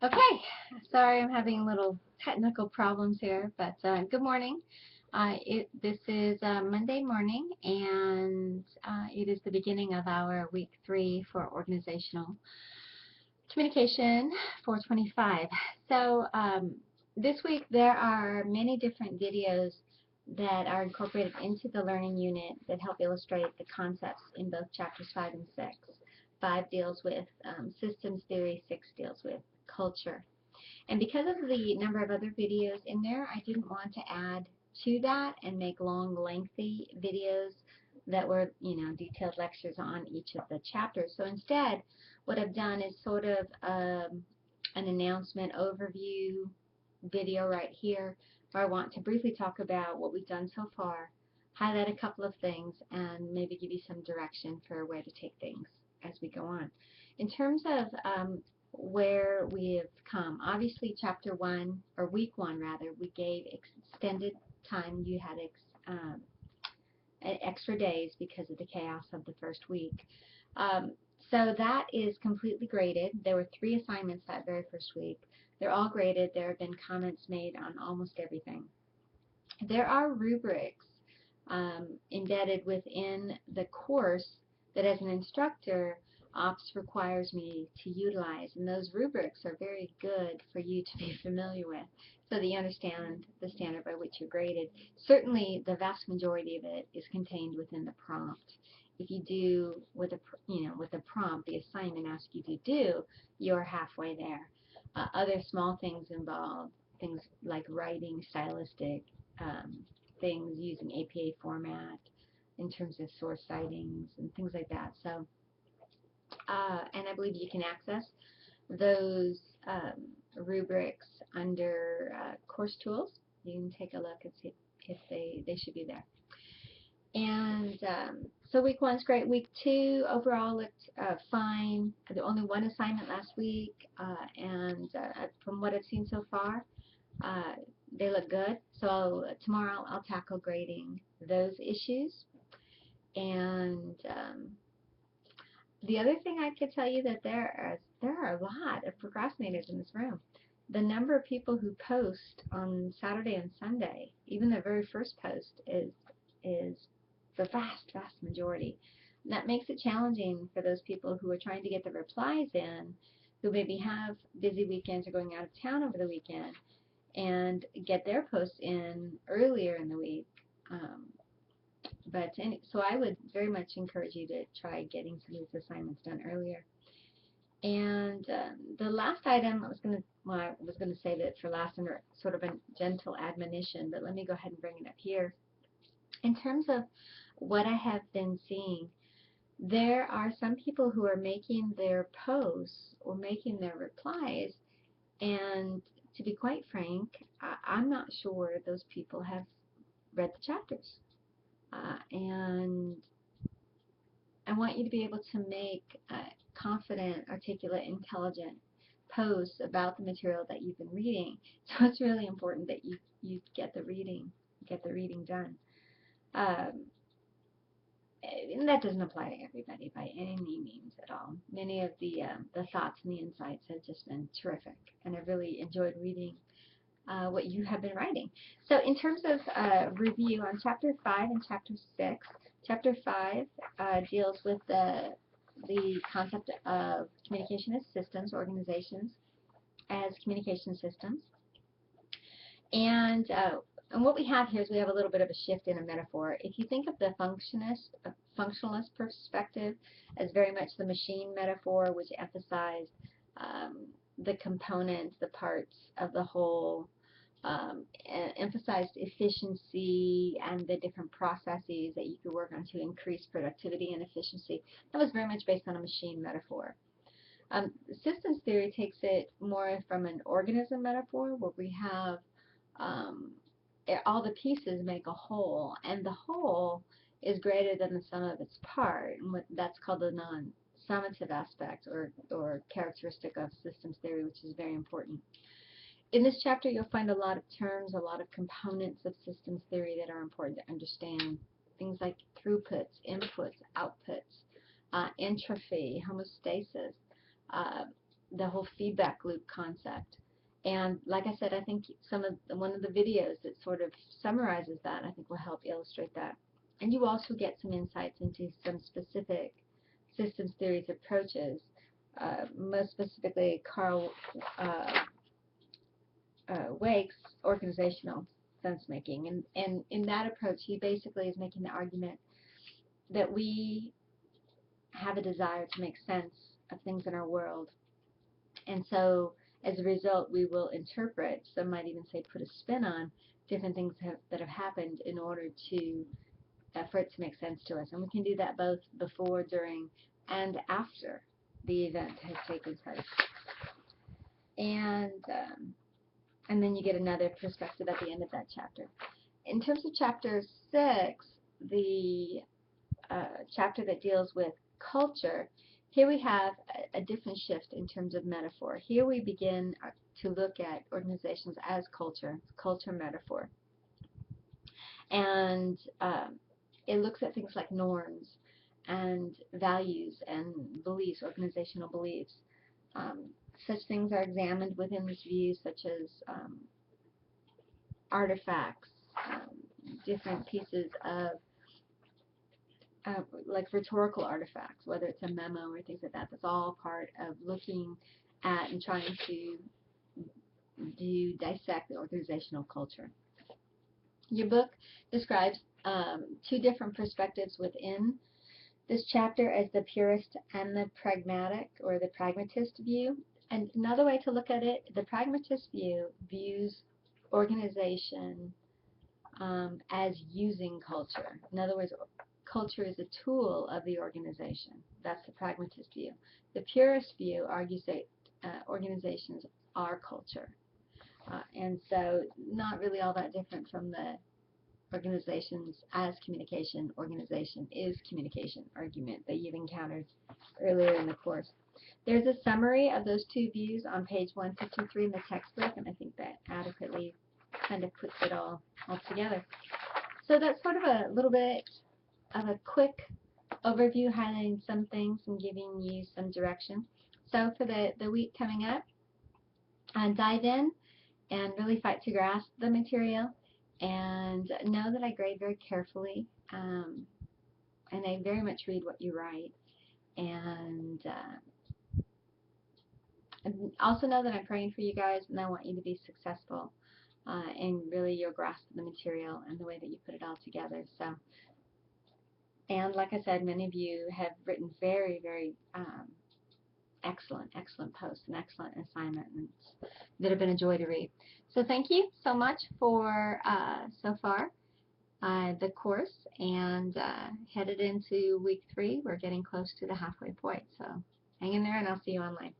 Okay, sorry I'm having little technical problems here, but good morning. This is Monday morning, and it is the beginning of our week 3 for organizational communication 425. This week there are many different videos that are incorporated into the learning unit that help illustrate the concepts in both chapters 5 and 6. 5 deals with systems theory, 6 deals with culture. And because of the number of other videos in there, I didn't want to add to that and make long, lengthy videos that were, detailed lectures on each of the chapters. So instead, what I've done is sort of an announcement overview video right here where I want to briefly talk about what we've done so far, highlight a couple of things, and maybe give you some direction for where to take things as we go on. In terms of where we have come, obviously chapter 1, or week 1 rather, we gave extended time. You had extra days because of the chaos of the first week. Um, so that is completely graded. There were 3 assignments that very first week. They're all graded. There have been comments made on almost everything. There are rubrics embedded within the course that as an instructor, OPS requires me to utilize, and those rubrics are very good for you to be familiar with so that you understand the standard by which you're graded. Certainly, the vast majority of it is contained within the prompt. If you do with a prompt, the assignment asks you to do, you're halfway there. Other small things involve things like writing, stylistic things using APA format in terms of source citings and things like that. So, and I believe you can access those rubrics under course tools. You can take a look and see if they should be there. And so week 1's great. Week 2 overall looked fine. There only one assignment last week, and from what I've seen so far, uh, they look good. So tomorrow I'll tackle grading those issues. And the other thing I could tell you that there are a lot of procrastinators in this room. The number of people who post on Saturday and Sunday, even the very first post, is the vast majority. And that makes it challenging for those people who are trying to get the replies in, who maybe have busy weekends or going out of town over the weekend, and get their posts in earlier in the week. Um, so I would very much encourage you to try getting some of these assignments done earlier. And the last item I was gonna save it for last under sort of a gentle admonition, but let me go ahead and bring it up here. In terms of what I have been seeing, there are some people who are making their posts or making their replies, and to be quite frank, I'm not sure those people have read the chapters. And I want you to be able to make confident, articulate, intelligent posts about the material that you've been reading. So it's really important that you get the reading done. Um, and that doesn't apply to everybody by any means at all. Many of the thoughts and the insights have just been terrific, and I've really enjoyed reading what you have been writing. So in terms of review on Chapter 5 and Chapter 6, Chapter 5 deals with the concept of communication as systems, organizations as communication systems. And what we have here is we have a little bit of a shift in a metaphor. If you think of the functionalist perspective as very much the machine metaphor, which emphasized the components, the parts of the whole, emphasized efficiency and the different processes that you could work on to increase productivity and efficiency. That was very much based on a machine metaphor. Systems theory takes it more from an organism metaphor, where we have um, all the pieces make a whole, and the whole is greater than the sum of its part, and that's called the non-summative aspect or characteristic of systems theory, which is very important. In this chapter, you'll find a lot of terms, a lot of components of systems theory that are important to understand. Things like throughputs, inputs, outputs, entropy, homeostasis. Uh, the whole feedback loop concept. And like I said, I think one of the videos that sort of summarizes that, I think, will help illustrate that. And you also get some insights into some specific systems theories approaches, most specifically Carl Wake's organizational sense making. And in that approach, he basically is making the argument that we have a desire to make sense of things in our world. And so as a result, we will interpret, some might even say put a spin on, different things that have happened in order to for it to make sense to us. And we can do that both before, during, and after the event has taken place. And then you get another perspective at the end of that chapter. In terms of chapter 6, the chapter that deals with culture, here we have a different shift in terms of metaphor. Here we begin to look at organizations as culture metaphor. And it looks at things like norms and values and beliefs, organizational beliefs. Such things are examined within this view, such as artifacts, different pieces of like rhetorical artifacts, whether it's a memo or things like that. That's all part of looking at and trying to dissect the organizational culture. Your book describes 2 different perspectives within this chapter as the purist and the pragmatic or the pragmatist view. And another way to look at it, the pragmatist view views organization as using culture. In other words, culture is a tool of the organization. That's the pragmatist view. The purist view argues that organizations are culture. And so not really all that different from the organizations as communication, organization is communication argument that you've encountered earlier in the course. There's a summary of those 2 views on page 153 in the textbook, and I think that adequately kind of puts it all together. So that's sort of a little bit of a quick overview, highlighting some things and giving you some direction. So for the week coming up, dive in and really fight to grasp the material, and know that I grade very carefully, and I very much read what you write, and also know that I'm praying for you guys, and I want you to be successful in really your grasp of the material and the way that you put it all together. So, and like I said, many of you have written very, very excellent posts and excellent assignments that have been a joy to read. So thank you so much for so far the course, and headed into week 3. We're getting close to the halfway point, so hang in there and I'll see you online.